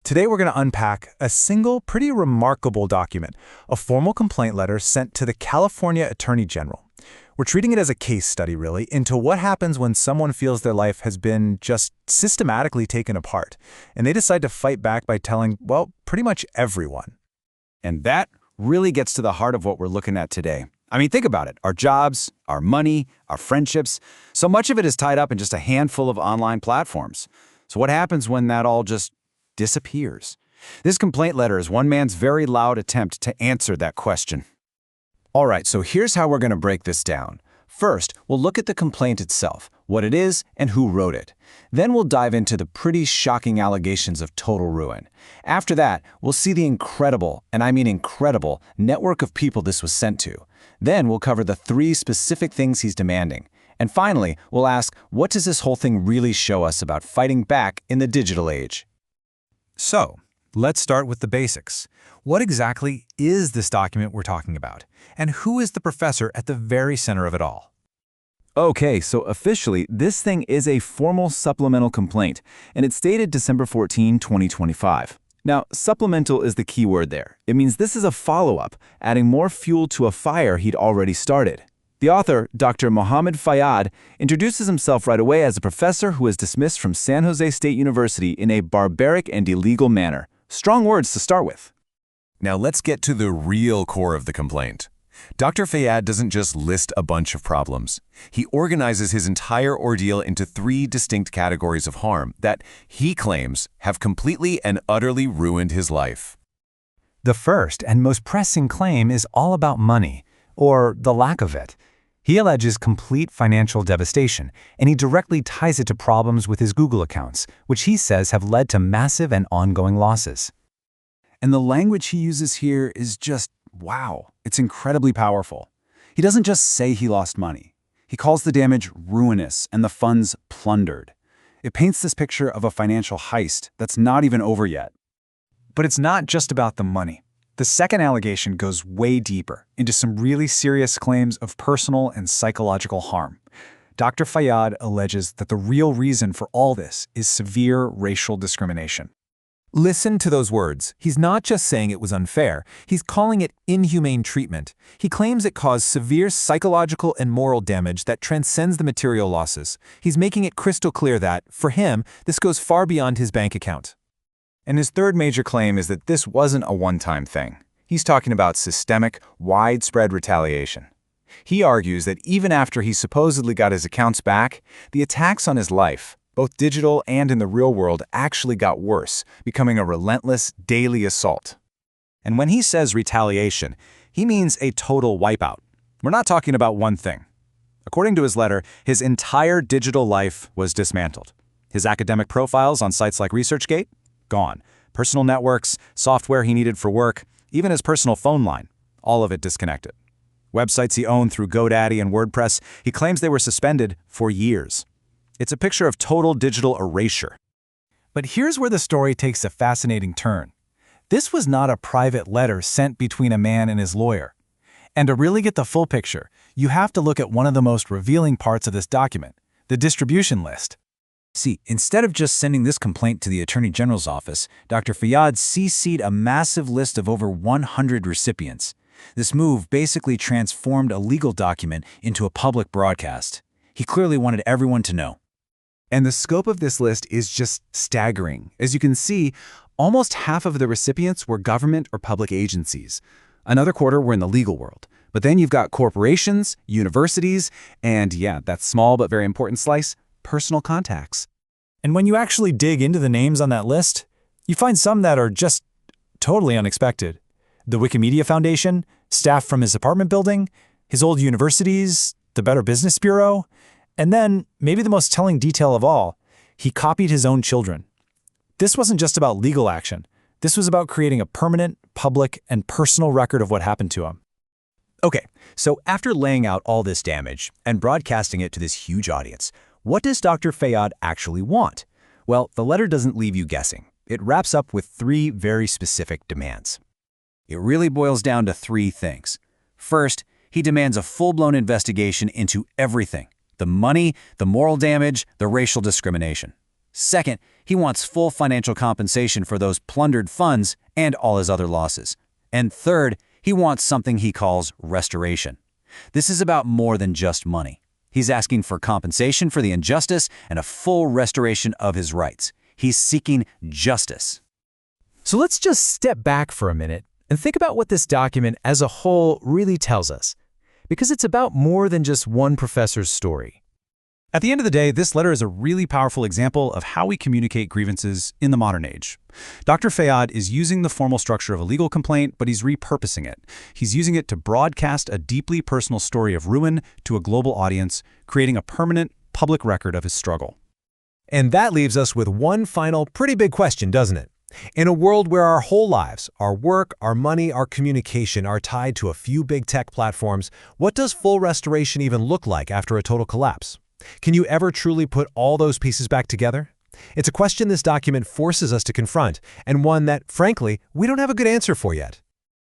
Today we're going to unpack a single, pretty remarkable document, a formal complaint letter sent to the California Attorney General. We're treating it as a case study, really, into what happens when someone feels their life has been just systematically taken apart, and they decide to fight back by telling, well, pretty much everyone. And that really gets to the heart of what we're looking at today. I mean, think about it. Our jobs, our money, our friendships, so much of it is tied up in just a handful of online platforms. So what happens when that all just disappears? This complaint letter is one man's very loud attempt to answer that question. All right, so here's how we're going to break this down. First, we'll look at the complaint itself, what it is, and who wrote it. Then we'll dive into the pretty shocking allegations of total ruin. After that, we'll see the incredible, and I mean incredible, network of people this was sent to. Then we'll cover the 3 specific things he's demanding. And finally, we'll ask, what does this whole thing really show us about fighting back in the digital age? So, let's start with the basics. What exactly is this document we're talking about? And who is the professor at the very center of it all? Okay, so officially, this thing is a formal supplemental complaint, and it's dated December 14, 2025. Now, supplemental is the key word there. It means this is a follow-up, adding more fuel to a fire he'd already started. The author, Dr. Mohamed Fayad, introduces himself right away as a professor who was dismissed from San Jose State University in a barbaric and illegal manner. Strong words to start with. Now let's get to the real core of the complaint. Dr. Fayad doesn't just list a bunch of problems. He organizes his entire ordeal into 3 distinct categories of harm that he claims have completely and utterly ruined his life. The first and most pressing claim is all about money, or the lack of it. He alleges complete financial devastation, and he directly ties it to problems with his Google accounts, which he says have led to massive and ongoing losses. And the language he uses here is just, wow, it's incredibly powerful. He doesn't just say he lost money. He calls the damage ruinous and the funds plundered. It paints this picture of a financial heist that's not even over yet. But it's not just about the money. The second allegation goes way deeper, into some really serious claims of personal and psychological harm. Dr. Fayad alleges that the real reason for all this is severe racial discrimination. Listen to those words. He's not just saying it was unfair, he's calling it inhumane treatment. He claims it caused severe psychological and moral damage that transcends the material losses. He's making it crystal clear that, for him, this goes far beyond his bank account. And his third major claim is that this wasn't a one-time thing. He's talking about systemic, widespread retaliation. He argues that even after he supposedly got his accounts back, the attacks on his life, both digital and in the real world, actually got worse, becoming a relentless, daily assault. And when he says retaliation, he means a total wipeout. We're not talking about one thing. According to his letter, his entire digital life was dismantled. His academic profiles on sites like ResearchGate? Gone. Personal networks, software he needed for work, even his personal phone line, all of it disconnected. Websites he owned through GoDaddy and WordPress, he claims they were suspended for years. It's a picture of total digital erasure. But here's where the story takes a fascinating turn. This was not a private letter sent between a man and his lawyer. And to really get the full picture, you have to look at one of the most revealing parts of this document, the distribution list. See, instead of just sending this complaint to the Attorney General's office, Dr. Fayad CC'd a massive list of over 100 recipients. This move basically transformed a legal document into a public broadcast. He clearly wanted everyone to know. And the scope of this list is just staggering. As you can see, almost half of the recipients were government or public agencies. Another quarter were in the legal world. But then you've got corporations, universities, and yeah, that small but very important slice, personal contacts. And when you actually dig into the names on that list, you find some that are just totally unexpected. The Wikimedia Foundation, staff from his apartment building, his old universities, the Better Business Bureau, and then, maybe the most telling detail of all, he copied his own children. This wasn't just about legal action. This was about creating a permanent, public, and personal record of what happened to him. Okay, so after laying out all this damage and broadcasting it to this huge audience, what does Dr. Fayad actually want? Well, the letter doesn't leave you guessing. It wraps up with 3 very specific demands. It really boils down to 3 things. First, he demands a full-blown investigation into everything: the money, the moral damage, the racial discrimination. Second, he wants full financial compensation for those plundered funds and all his other losses. And third, he wants something he calls restoration. This is about more than just money. He's asking for compensation for the injustice and a full restoration of his rights. He's seeking justice. So let's just step back for a minute and think about what this document as a whole really tells us, because it's about more than just one professor's story. At the end of the day, this letter is a really powerful example of how we communicate grievances in the modern age. Dr. Fayad is using the formal structure of a legal complaint, but he's repurposing it. He's using it to broadcast a deeply personal story of ruin to a global audience, creating a permanent public record of his struggle. And that leaves us with one final pretty big question, doesn't it? In a world where our whole lives, our work, our money, our communication are tied to a few big tech platforms, what does full restoration even look like after a total collapse? Can you ever truly put all those pieces back together? It's a question this document forces us to confront, and one that, frankly, we don't have a good answer for yet.